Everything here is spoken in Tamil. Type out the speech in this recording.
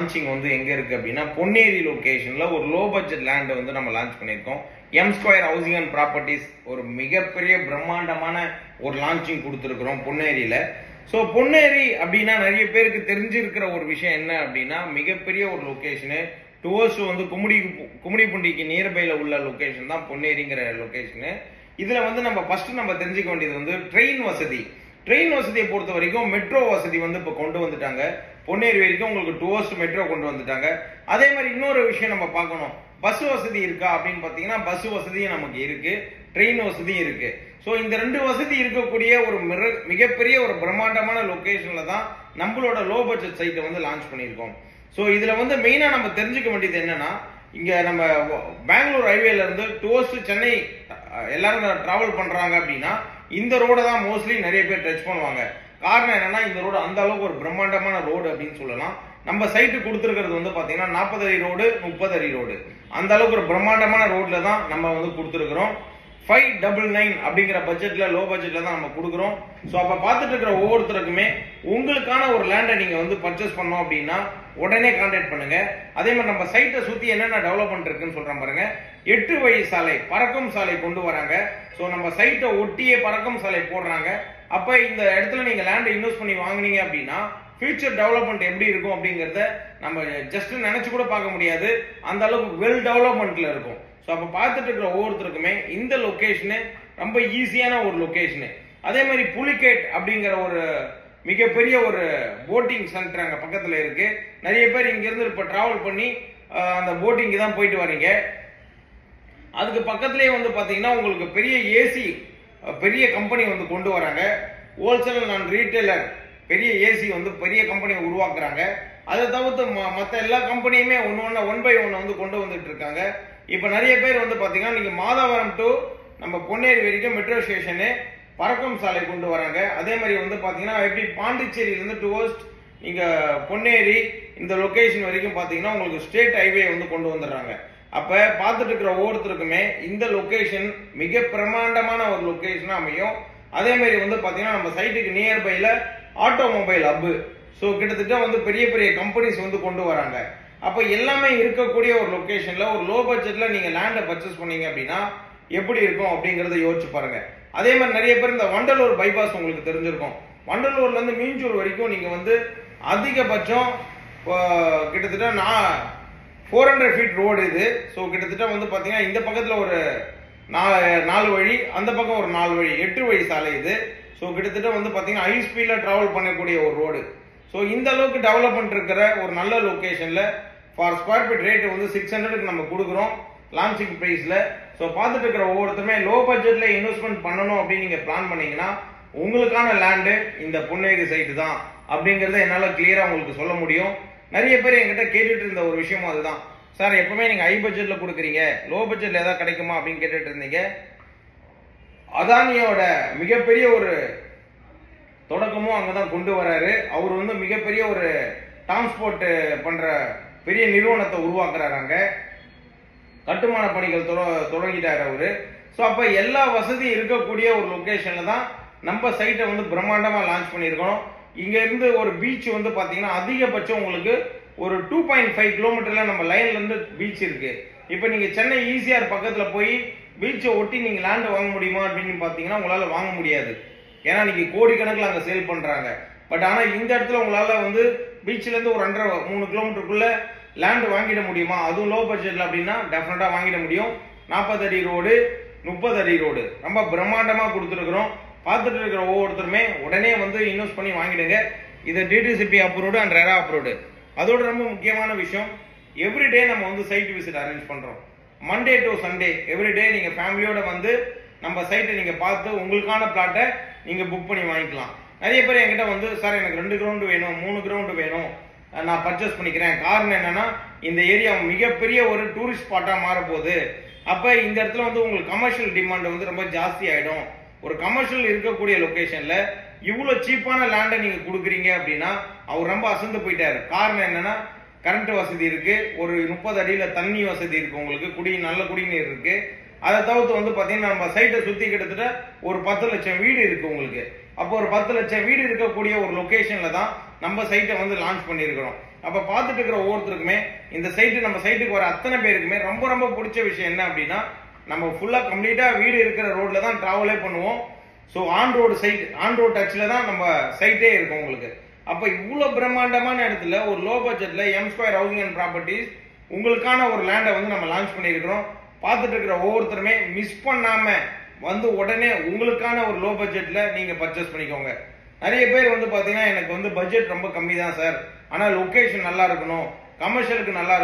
லான்ச்சிங் வந்து எங்க இருக்கு அப்படின்னா பொன்னேரி லொகேஷன்ல ஒரு லோ பட்ஜெட் லேண்ட் வந்து நம்ம லான்ச் பண்ணியிருக்கோம். M square housing and properties ஒரு மிகப்பெரிய பிரம்மாண்டமான ஒரு லான்ச்சிங் கொடுத்துருக்கிறோம் பொன்னேரியில. ஸோ பொன்னேரி அப்படின்னா நிறைய பேருக்கு தெரிஞ்சிருக்கிற ஒரு விஷயம் என்ன அப்படின்னா மிகப்பெரிய ஒரு லொகேஷனு. டுவர்ஸ் வந்து கும்மிடிப்பூண்டிக்கு நியர்பைல உள்ள லொகேஷன் தான் பொன்னேரிங்கிற லொகேஷனு. இதுல வந்து நம்ம ஃபர்ஸ்ட் நம்ம தெரிஞ்சுக்க வேண்டியது வந்து ட்ரெயின் வசதி. ட்ரெயின் வசதியை பொறுத்த வரைக்கும் மெட்ரோ வசதி வந்து இப்போ கொண்டு வந்துட்டாங்க. பொன்னேரி வரைக்கும் உங்களுக்கு டுவர்ஸ் மெட்ரோ கொண்டு வந்துட்டாங்க. அதே மாதிரி இன்னொரு விஷயம் நம்ம பார்க்கணும், பஸ் வசதி இருக்கா அப்படின்னு பார்த்தீங்கன்னா பஸ் வசதியும் நமக்கு இருக்கு, ட்ரெயின் வசதியும் இருக்கு. ஸோ இந்த ரெண்டு வசதி இருக்கக்கூடிய ஒரு மிகப்பெரிய ஒரு பிரம்மாண்டமான லொகேஷன்ல தான் நம்மளோட லோ பட்ஜெட் சைட்டை வந்து லான்ச் பண்ணியிருக்கோம். ஸோ இதுல வந்து மெயினா நம்ம தெரிஞ்சுக்க வேண்டியது என்னன்னா, இங்க நம்ம பெங்களூர் ஹைவேல இருந்து டுவர்ஸ் சென்னை எல்லாரும் டிராவல் பண்றாங்க அப்படின்னா இந்த ரோட தான் மோஸ்ட்லி நிறைய பேர் டச் பண்ணுவாங்க. காரணம் என்னன்னா இந்த ரோடு அந்த அளவுக்கு ஒரு பிரம்மாண்டமான ரோடு அப்படின்னு சொல்லலாம். நம்ம சைட்டு கொடுத்துருக்கிறது வந்து பாத்தீங்கன்னா 40 அடி ரோடு, 30 அடி ரோடு, அந்த அளவுக்கு ஒரு பிரம்மாண்டமான ரோட்ல தான் நம்ம வந்து கொடுத்துருக்கிறோம். 599 அப்படிங்கிற பட்ஜெட்ல லோ பட்ஜெட்ல தான் நம்ம கொடுக்குறோம். ஸோ அப்ப பார்த்துட்டு இருக்கிற ஒவ்வொருத்தருக்குமே உங்களுக்கான ஒரு லேண்டை நீங்க வந்து பர்ச்சேஸ் பண்ணோம் அப்படின்னா உடனே கான்டாக்ட் பண்ணுங்க. அதே மாதிரி நம்ம சைட்டை சுத்தி என்னென்ன டெவலப்மெண்ட் இருக்குன்னு சொல்றேன் பாருங்க. 8 வழி சாலை, பறக்கும் சாலை கொண்டு வராங்க. ஸோ நம்ம சைட்டை ஒட்டியே பறக்கும் சாலை போடுறாங்க. அப்ப இந்த இடத்துல நீங்க லேண்டை இன்வெஸ்ட் பண்ணி வாங்குனீங்க அப்படின்னா ஃபியூச்சர் டெவலப்மெண்ட் எப்படி இருக்கும் அப்படிங்கறத நம்ம ஜஸ்ட் நினைச்சு கூட பார்க்க முடியாது, அந்த அளவுக்கு வெல் டெவலப்மெண்ட்ல இருக்கும். ஸோ அப்ப பார்த்துட்டு இருக்கிற ஒவ்வொருத்தருக்குமே இந்த லொகேஷனு ரொம்ப ஈஸியான ஒரு லொகேஷனு. அதே மாதிரி புலிகேட் அப்படிங்கிற ஒரு மிகப்பெரிய ஒரு போட்டிங் சென்டர் அங்க பக்கத்துல இருக்கு. நிறைய பேர் இங்க இருந்து இப்ப டிராவல் பண்ணி அந்த போட்டிங்கு தான் போயிட்டு வரீங்க. அதுக்கு பக்கத்திலேயே வந்து பாத்தீங்கன்னா உங்களுக்கு பெரிய ஏசி பெரிய கம்பெனி வந்து கொண்டு வராங்க. ஹோல்சேல் அண்ட் ரீட்டைலர் பெரிய ஏசி வந்து பெரிய கம்பெனியை உருவாக்குறாங்க. அதை தவிர்த்து மற்ற எல்லா கம்பெனியுமே ஒன் பை ஒன் வந்து கொண்டு வந்துட்டு இருக்காங்க. இப்ப நிறைய பேர் வந்து பாத்தீங்கன்னா நீங்க மாதவரம் டு நம்ம பொன்னேரி வரைக்கும் மெட்ரோ ஸ்டேஷனு பறக்கும் சாலை கொண்டு வராங்க. அதே மாதிரி வந்து பாத்தீங்கன்னா எப்படி பாண்டிச்சேரியில இருந்து டுவர்ஸ்ட் நீங்க பொன்னேரி இந்த லொகேஷன் வரைக்கும் பாத்தீங்கன்னா உங்களுக்கு ஸ்டேட் ஹைவே வந்து கொண்டு வந்துடுறாங்க. அப்ப பார்த்துட்டு இருக்கிற ஒவ்வொருத்தருக்குமே இந்த லொகேஷன் மிக பிரமாண்டமான ஒரு லொகேஷனா அமையும். அதே மாதிரி வந்து பாத்தீங்கன்னா நம்ம சைட்டுக்கு நியர்பைல ஆட்டோமொபைல் ஹப், ஸோ கிட்டத்தட்ட வந்து பெரிய பெரிய கம்பெனிஸ் வந்து கொண்டு வராங்க. அப்ப எல்லாமே இருக்கக்கூடிய ஒரு லொகேஷன்ல ஒரு லோ பட்ஜெட்ல நீங்க லேண்டை பர்ச்சேஸ் பண்ணீங்க அப்படின்னா எப்படி இருக்கும் அப்படிங்கறத யோசிச்சு பாருங்க. அதே மாதிரி நிறைய பேர் இந்த வண்டலூர் பைபாஸ் உங்களுக்கு தெரிஞ்சிருக்கும். வண்டலூர்ல இருந்து மீஞ்சூர் வரைக்கும் நீங்க வந்து அதிகபட்சம் கிட்டத்தட்ட 400 ஃபீட் ரோடு இது. ஸோ கிட்டத்தட்ட வந்து பாத்தீங்கன்னா இந்த பக்கத்துல ஒரு 4 வழி, அந்த பக்கம் ஒரு 4 வழி, 8 வழி சாலை இது. ஸோ கிட்டத்தட்ட வந்து பாத்தீங்கன்னா ஹை ஸ்பீட்ல டிராவல் பண்ணக்கூடிய ஒரு ரோடு. ஸோ இந்த அளவுக்கு டெவலப்மெண்ட் இருக்கிற ஒரு நல்ல லொகேஷன்ல ஃபார் ஸ்கொயர் ஃபீட் ரேட் வந்து 600க்கு நம்ம கொடுக்குறோம் லான்ச்சிங் பிரைஸ்ல. ஸோ பார்த்துட்டு இருக்கிற ஒவ்வொருத்தருமே லோ பட்ஜெட்ல இன்வெஸ்ட்மெண்ட் பண்ணணும் அப்படின்னு நீங்க பிளான் பண்ணீங்கன்னா உங்களுக்கான லேண்டு இந்த பொன்னேரி சைட்டு தான் அப்படிங்கறத என்னால கிளியரா உங்களுக்கு சொல்ல முடியும். நிறைய பேர் என்கிட்ட கேட்டுட்டு இருந்த ஒரு விஷயமும் அதுதான், சார் எப்பவுமே நீங்க ஹை பட்ஜெட்ல கொடுக்குறீங்க, லோ பட்ஜெட்ல ஏதாவது கிடைக்குமா அப்படின்னு கேட்டுட்டு இருந்தீங்க. அதானியோட மிகப்பெரிய ஒரு தொடக்கமும் அங்கதான் கொண்டு வராரு. அவர் வந்து மிகப்பெரிய ஒரு டிரான்ஸ்போர்ட் பண்ற பெரிய நிறுவனத்தை உருவாக்குறாங்க. கட்டுமான பணிகள் தொடங்கிட்டாரு அவரு. ஸோ அப்ப எல்லா வசதியும் இருக்கக்கூடிய ஒரு லொகேஷன்ல தான் நம்ம சைட்டை வந்து பிரம்மாண்டமா லான்ச் பண்ணியிருக்கோம். இங்க இருந்து ஒரு பீச் வந்து பாத்தீங்கன்னா அதிகபட்சம் உங்களுக்கு ஒரு 2.5 கிலோமீட்டர்ல நம்ம லைன்ல இருந்து பீச் இருக்கு. இப்ப நீங்க சென்னை ஈசிஆர் பக்கத்துல போய் பீச்சை ஒட்டி நீங்க லேண்ட் வாங்க முடியுமா அப்படின்னு பாத்தீங்கன்னா உங்களால வாங்க முடியாது. ஏன்னா நீங்க கோடிக்கணக்கில் அங்க சேல் பண்றாங்க. பட் ஆனா இந்த இடத்துல உங்களால வந்து பீச்ல இருந்து ஒரு 2.5-3 கிலோமீட்டருக்குள்ள லேண்ட் வாங்கிட முடியுமா, அதுவும் லோ பட்ஜெட்ல அப்படின்னா டெஃபினட்டா வாங்கிட முடியும். 40 அடி ரோடு, 30 அடி ரோடு ரொம்ப பிரம்மாண்டமா கொடுத்துருக்கிறோம். பார்த்துட்டு இருக்கிற ஒவ்வொருத்தருமே உடனே வந்து இன்வெஸ்ட் பண்ணி வாங்கிடுங்க. இது DTCP approved and RERA approved. அதோட ரொம்ப முக்கியமான விஷயம், எவ்ரிடே நம்ம வந்து சைட் விசிட் அரேஞ்ச் பண்றோம். மண்டே டு சண்டே எவ்ரிடே நீங்க ஃபேமிலியோட வந்து நம்ம சைட்டை நீங்க பார்த்து உங்களுக்கான பிளாட்டை நீங்க புக் பண்ணி வாங்கிக்கலாம். நிறைய பேர் என்கிட்ட வந்து சார் எனக்கு 2 கிரவுண்ட் வேணும், 3 கிரவுண்ட் வேணும், நான் பர்ச்சேஸ் பண்ணிக்கிறேன். காரணம் என்னன்னா இந்த ஏரியா மிகப்பெரிய ஒரு டூரிஸ்ட் ஸ்பாட்டா மாற போகுது. அப்ப இந்த இடத்துல வந்து உங்களுக்கு கமர்ஷியல் டிமாண்ட் வந்து ரொம்ப ஜாஸ்தி ஆயிடும். ஒரு கமர்ஷியல் இருக்கக்கூடிய லொகேஷன்ல இவ்வளவு சீப்பான லேண்டை நீங்க கொடுக்குறீங்க அப்படின்னா அவர் ரொம்ப அசந்து போயிட்டாரு. காரணம் என்னன்னா கரண்ட் வசதி இருக்கு, ஒரு 30 அடியில தண்ணி வசதி இருக்கு, உங்களுக்கு நல்ல குடிநீர் இருக்கு. அதை தவிர்த்து வந்து பாத்தீங்கன்னா நம்ம சைட்டை சுத்தி கிட்டத்தட்ட ஒரு 10 லட்சம் வீடு இருக்கு உங்களுக்கு. அப்போ ஒரு 10 லட்சம் வீடு இருக்கக்கூடிய ஒரு லொகேஷன்ல தான் நம்ம சைட்டை வந்து லான்ச் பண்ணியிருக்கிறோம். அப்ப பார்த்துட்டு இருக்கிற ஒவ்வொருத்தருக்குமே இந்த சைட்டு நம்ம சைட்டுக்கு வர அத்தனை பேருக்குமே ரொம்ப ரொம்ப பிடிச்ச விஷயம் என்ன அப்படின்னா, நம்ம ஃபுல்லா கம்ப்ளீட்டா வீடு இருக்கிற ரோட்ல தான் டிராவலே பண்ணுவோம். So on road side, on road டச்ல தான் நம்ம சைட்டே இருக்கும் உங்களுக்கு. அப்ப இவ்வளவு பிரம்மாண்டமான இடத்துல ஒரு லோ பட்ஜெட்ல M square housing and properties உங்களுக்கான ஒரு லேண்டை வந்து நம்ம லான்ச் பண்ணியிருக்கிறோம். பார்த்துட்டு இருக்கிற ஒவ்வொருத்தருமே மிஸ் பண்ணாம வந்து உடனே உங்களுக்கான ஒரு லோ பட்ஜெட்ல நீங்க பர்ச்சேஸ் பண்ணிக்கோங்க. நிறைய பேர் வந்து பாத்தீங்கன்னா எனக்கு வந்து பட்ஜெட் ரொம்ப கம்மி தான் சார், ஆனா லொகேஷன் நல்லா இருக்கணும், கமர்ஷியலுக்கு நல்லா